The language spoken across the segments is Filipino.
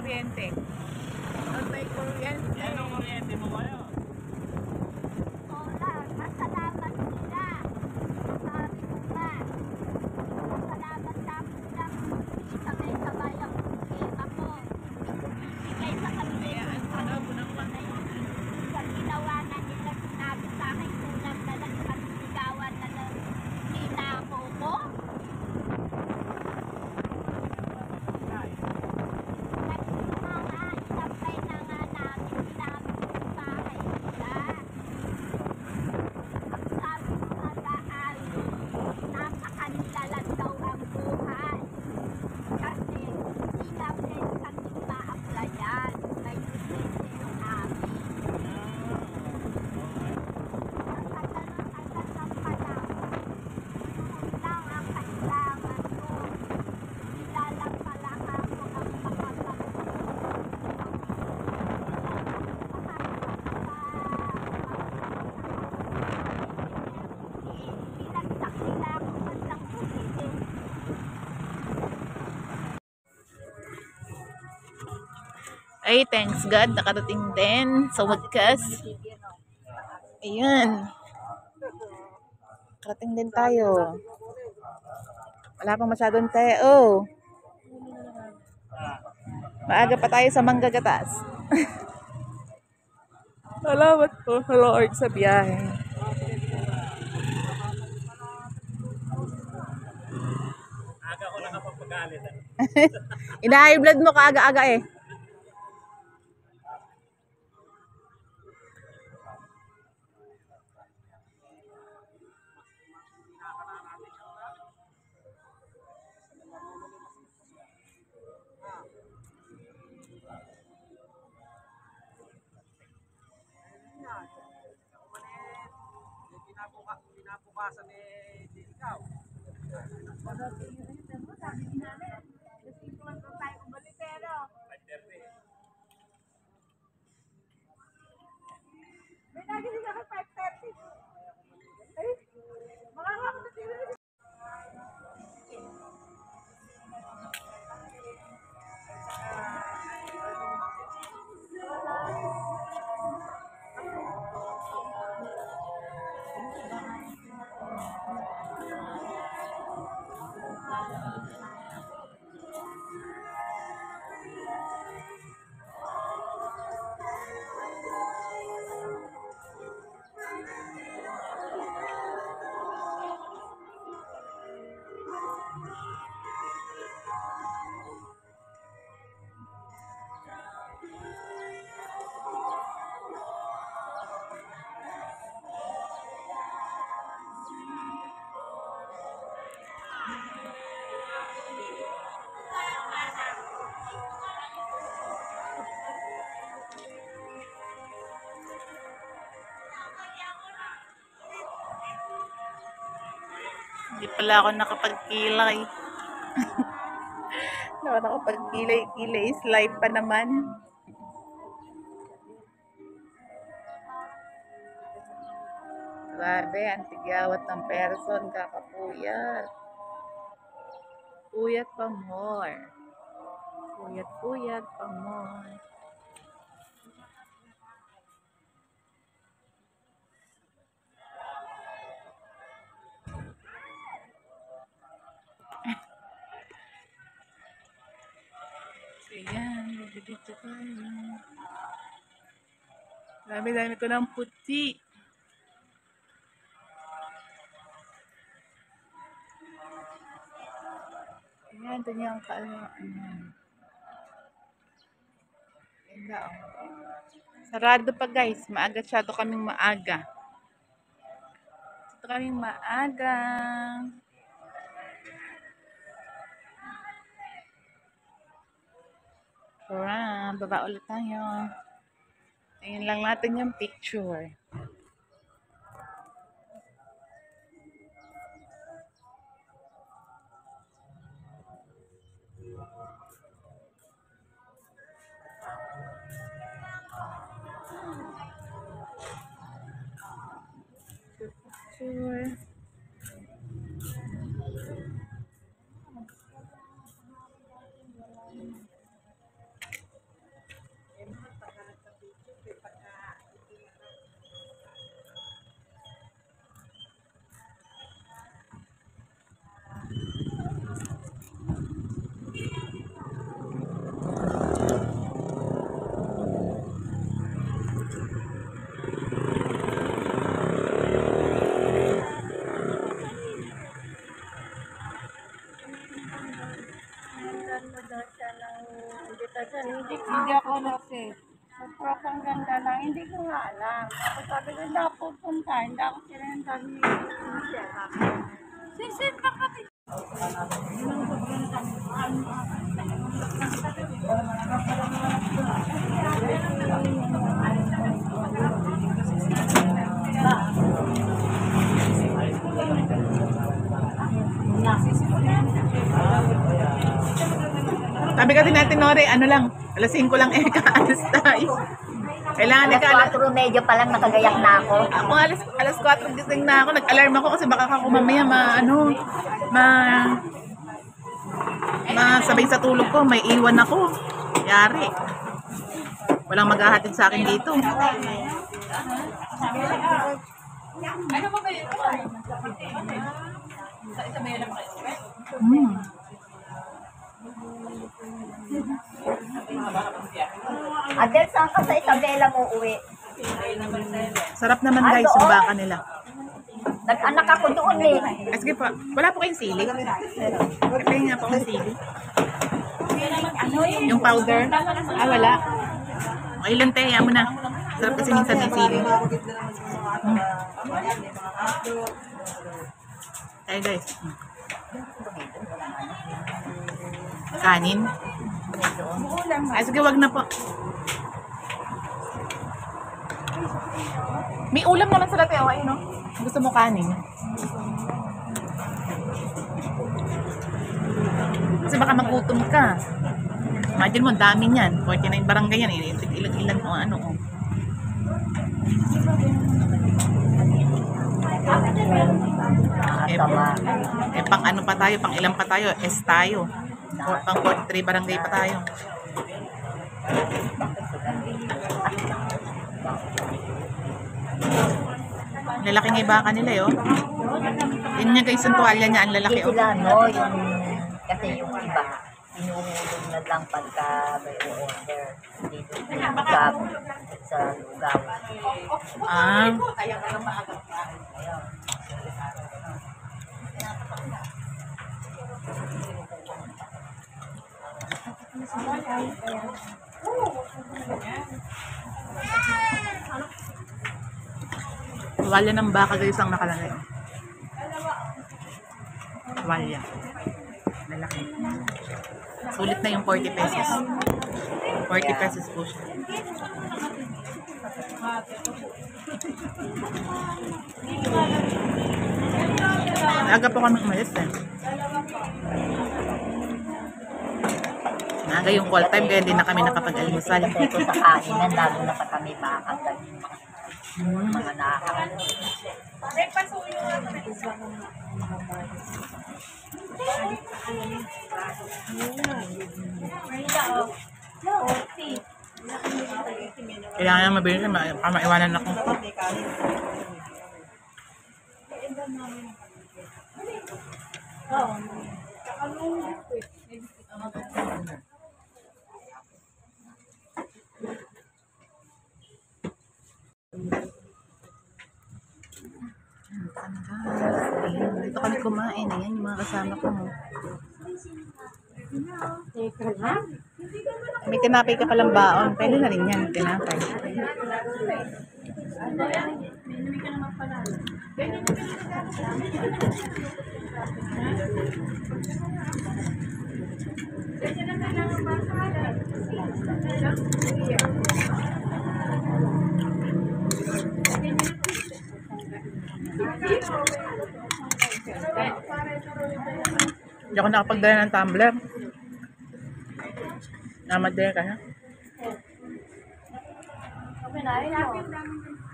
kuryente. Pag may kuryente. Anong kuryente mo kayo? Solar, masalamat sila. Sabi ko nga, masalamat sa akin lang. Sabay-sabay ang problema ko. Ibigay sa kanila yung sa ginawa na nila, sinabi sa akin, kulang na lang at sigawan na lang. Hinako ko. Ay, thanks God, nakarating din sa wakas. Ayan. Nakarating din tayo. Wala pang masyadong tao. Maaga pa tayo sa manggagatas. Salamat po sa Lord sa biyahe. Aga ko nakapagpagalit. Ina-high blood mo kaaga-aga eh. Pinapukasan eh, di ikaw. Hindi pala ako nakapagkilay. Hindi ako nakapagkilay-kilay is live pa naman. Grabe, ang tigyawat ng person, kakapuyat. Puyat pa more. Puyat pa more. So, yan. Dito tayo. Dami-dami ko ng puti. Ayan, ito niya ang kaalaan. Ganda, oh. Sarado pa, guys. Maaga masyado kaming maaga. Ito kaming maaga. Tara, baba ulit tayo. Ayun lang natin yung picture. Picture. daw siya ng invitation. Hindi ako nasi. Sobrang ganda lang. Hindi ko nga alam. Ako sabi ko, hindi ako pupunta. Hindi ako sinendan ni Michelle. Sisit na kami. Sabi kasi natin, Nore, ano lang, alas 5 lang kaalis tayo. Kailangan Alas 4 medyo pa lang nakagayak na ako. Ako alas 4 gising na ako, nag-alarm ako kasi baka ako mamaya sabay sa tulog ko, may iwan ako. Yari. Walang maghahatid sa akin dito. Adel, saan ka sa Isabela mo uwi? Sarap naman guys yung baka nila. Nag-anak ako doon eh. Sige po, wala po kayong sili? Pwede nga po ang sili. Yung powder? Wala. Okay lang te, mo na. Sarap kasi minsan may sili. Tayo guys. Kanin? Sige, wag na po. May ulam naman sila Teo, ayun no? Gusto mo kanin? Kasi baka magutom ka. Imagine mo, dami niyan. 49 barangay yan. Ilan o ano o. Pang ano pa tayo, pang ilan pa tayo, S tayo. Pang 43 barangay pa tayo. Lalaki nga yung baka nila yun. Yun nga guys, yung tuwalya niya, ang lalaki. Hindi sila, no, yung, kasi yung iba, inuulong na lang pagka may order. Dito, pagka sa lugaw. Tuwalya ng baka guys ang nakalagay. Tuwalya. Lalaki. Sulit na yung 40 pesos. 40 pesos po siya. Aga po kami umalis eh. Naga yung call time kaya hindi na kami nakapag-almusal. Kasi ko sa kainan, lalo na pag kami makakagdag mga nakakagdag. Kailangan na mabilis na maiwanan ako. Dito kami kumain. Ayan yung mga kasama ko. May tinapay ka palang baon. Pwede na rin yan. Tinapay. Hindi ako nakapagdala ng tumbler. Namadaya ka na.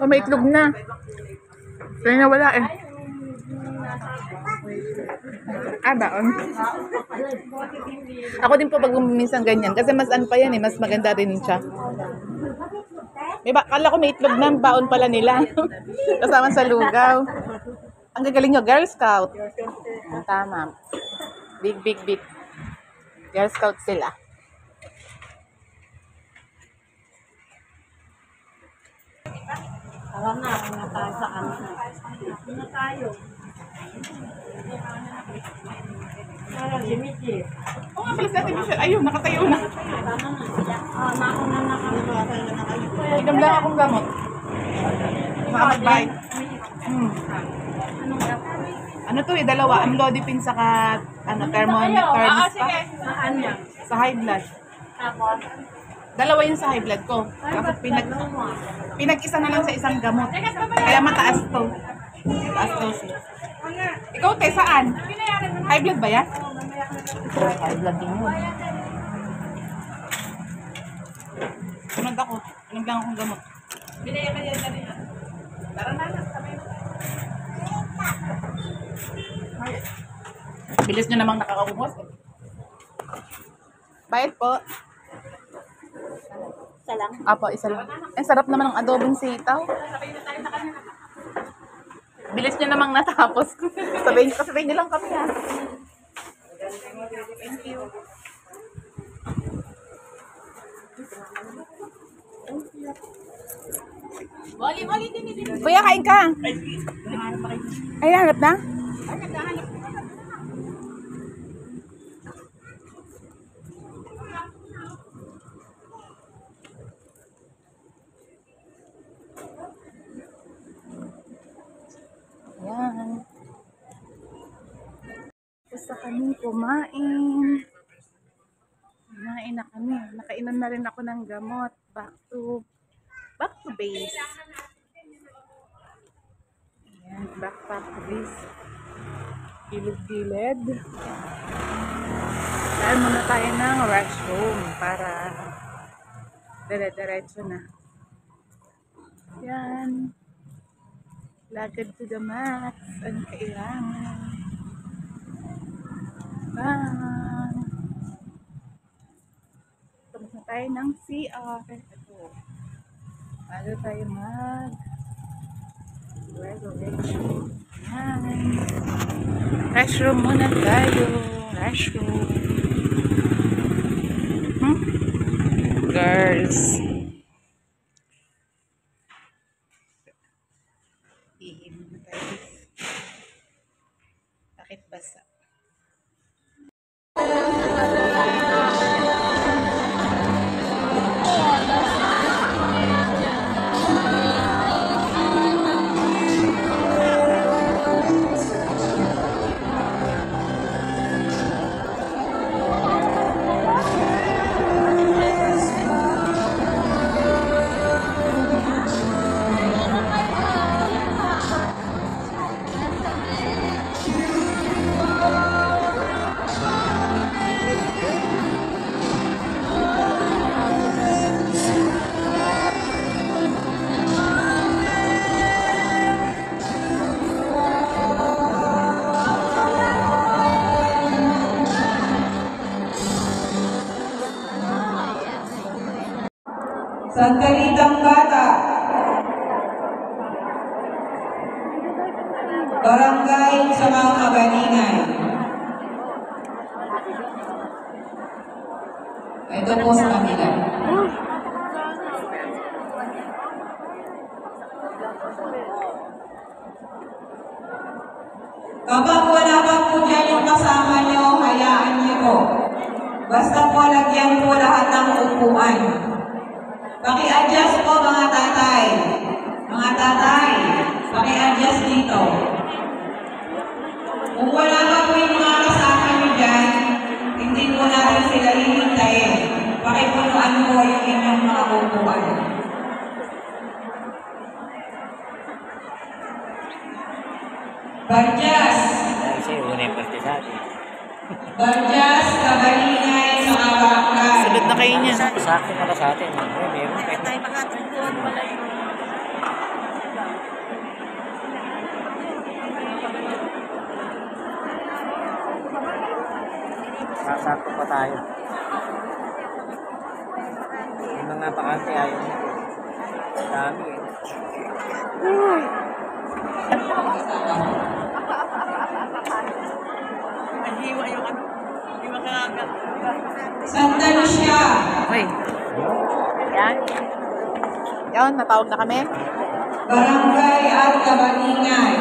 Oh, may itlog na. Kaya na wala eh. Baon. Ako din po pag minsan ganyan. Kasi mas ano pa yan eh. Mas maganda rin siya. Kala ko may itlog na. Baon pala nila. Kasama sa lugaw. Ang gagaling nyo, Girl Scout. Tama. Big. Girl Scout sila. Alam na tayo sa kanina. Na tayo. Oo nga pala si Ate Michelle. Ayun, nakatayo na. Higam lang akong gamot. Makapag-bite. Ano to eh, dalawa. Amlodipine saka thermometer. Sa high blood. Dalawa yun sa high blood ko. Kasi pinag-isa na lang sa isang gamot. Kaya mataas to. Mataas dosage. Ikaw, te, saan? High blood ba yan? High blood din yun. Sunod ako. Sunod lang akong gamot. Binaya ka yan na rin. Tara na, sabay na. Bilis nyo namang nakakaubos. Bayad po. Isa lang. Apo, isa lang. Eh, sarap naman ng adobong sitaw. Bilis nyo namang natapos. Sabihin nyo lang kami ha. Thank you. Kuya, kain ka. Ay, hanap na? Ayan. Basta kami kumain. Kumain na kami. Nakainom na rin ako ng gamot. Back to base. Ayan, back to base. Gilid-gilid. Dahil muna tayo ng restroom para dire-diretso na. Ayan. Lagad to the max. Ang kailangan. Bang! Tapos na tayo ng CR. Ito. Bago tayo restroom. Restroom muna tayo. Restroom. Girls. Iinom na tayo. Bakit basa? Sandalitang Bata, Barangay sa mga Kabaningan. Ito po sa kanila. Kapag wala pa po dyan yung kasama nyo, hayaan nyo po. Basta po lagyan po lahat ng upuan. Paki-adjust po mga tatay. Mga tatay, paki-adjust dito. Kung wala pa po yung mga kasama nyo dyan, hindi po natin sila hihintayin. Pakipunuan po yung inyong mga upuan. Barjas. Barjas, Kabalingay, sa Kabakan. Salit na kayo niya. Sa akin pala sa atin. Meron kayo. Sasakto pa tayo. Yung mga pakante ayaw nyo. Dami eh. Nahiwa yung ano. Hindi makakagat. Santa Lucia. Uy. Yan. Yan, natawag na kami. Barangay at Kabalingay.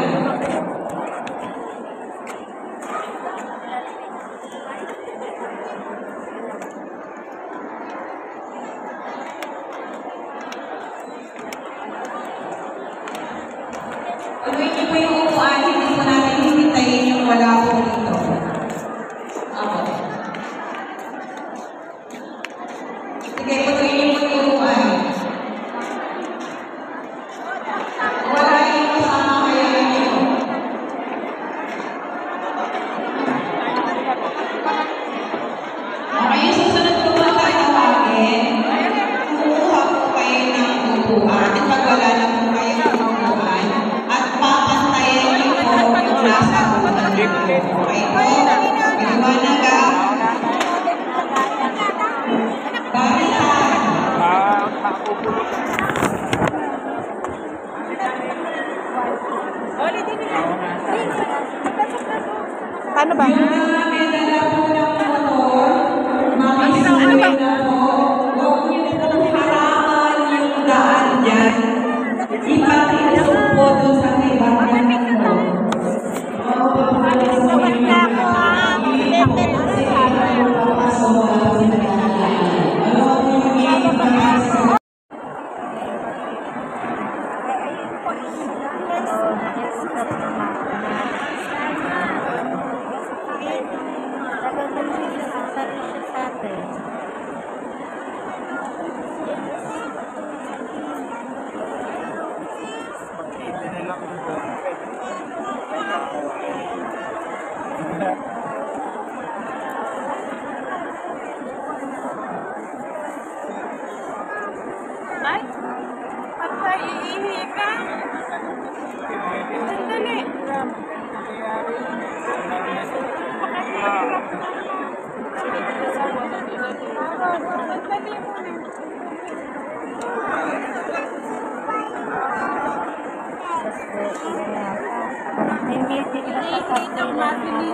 May meeting na sa kapila.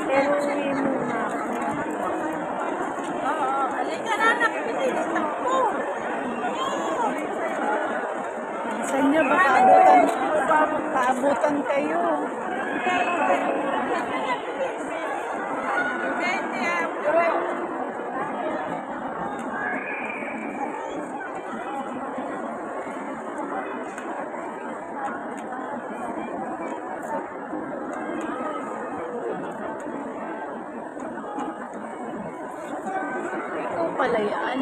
Pero uwi muna. Halika na, nakipitin ako. Saan niyo ba paabutan kayo? Ikaw pala yan.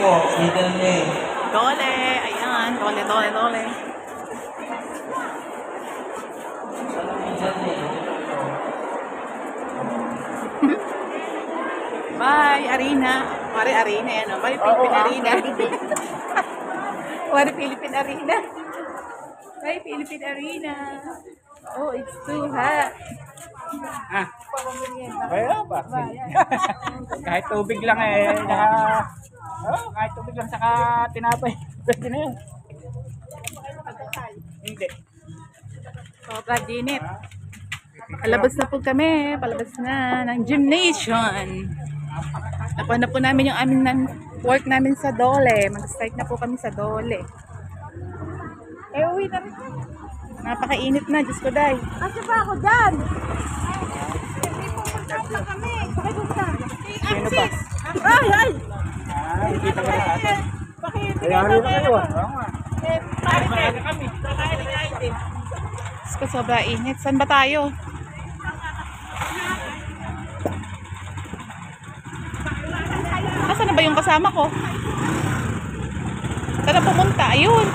Po, middle name. Dole! Ayan, dole, dole, dole. Middle name. Bye, Arena. Pare Arena yan. Bye, Philippine Arena. Pare Philippine Arena. Bye, Philippine Arena. Oh, it's too hot. Ah. Kaya ba? Kahit tubig lang eh. Kahit tubig lang saka tinapay. Pwede na yun. Hindi. Sobrang dinit. Palabas na po kami. Palabas na ng gymnasium. Napuha na po namin yung aming work namin sa Dole. Mag-start na po kami sa Dole. Uwi na rin. Napakainit na. Diyos ko, day. Kasi pa ako dyan. Hindi pupunta na kami. Pakipunta. Sino pa? Ay, ay. Hindi ka rin natin. Kaya rin na kayo. Oo nga. Kami. Diyos ko, sobrang init. Saan ba tayo? Nasaan na ba yung kasama ko? Saan na pumunta? Ayun.